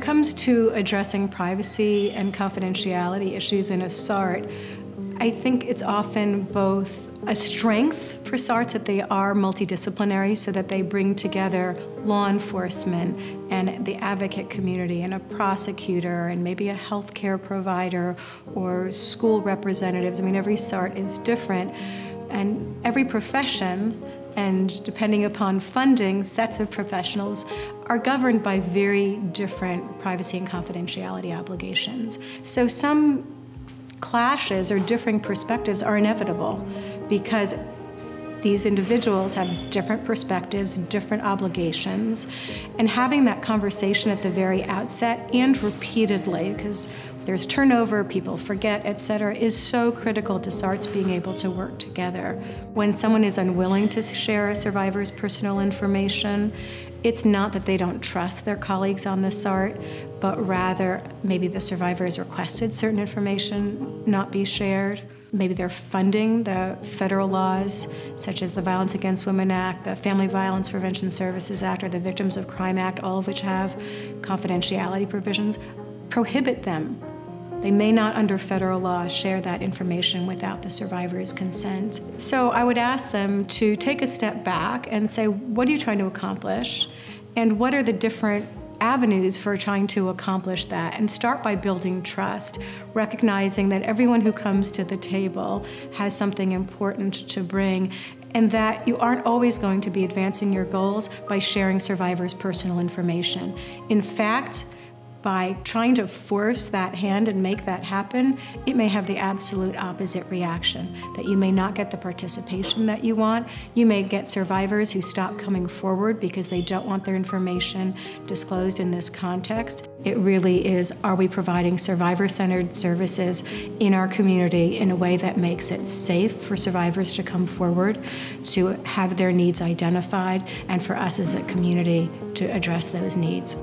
comes to addressing privacy and confidentiality issues in a SART, I think it's often both a strength for SARTs that they are multidisciplinary, so that they bring together law enforcement and the advocate community and a prosecutor and maybe a healthcare provider or school representatives. I mean, every SART is different, and every profession, and depending upon funding, sets of professionals are governed by very different privacy and confidentiality obligations. So some clashes or differing perspectives are inevitable because these individuals have different perspectives, different obligations, and having that conversation at the very outset and repeatedly, because there's turnover, people forget, etc., is so critical to SARTs being able to work together. When someone is unwilling to share a survivor's personal information, it's not that they don't trust their colleagues on the SART, but rather maybe the survivor has requested certain information not be shared. Maybe they're funding the federal laws, such as the Violence Against Women Act, the Family Violence Prevention Services Act, or the Victims of Crime Act, all of which have confidentiality provisions, prohibit them. They may not, under federal law, share that information without the survivor's consent. So I would ask them to take a step back and say, what are you trying to accomplish? And what are the different avenues for trying to accomplish that? And start by building trust, recognizing that everyone who comes to the table has something important to bring, and that you aren't always going to be advancing your goals by sharing survivors' personal information. In fact, by trying to force that hand and make that happen, it may have the absolute opposite reaction, that you may not get the participation that you want. You may get survivors who stop coming forward because they don't want their information disclosed in this context. It really is, are we providing survivor-centered services in our community in a way that makes it safe for survivors to come forward, to have their needs identified, and for us as a community to address those needs.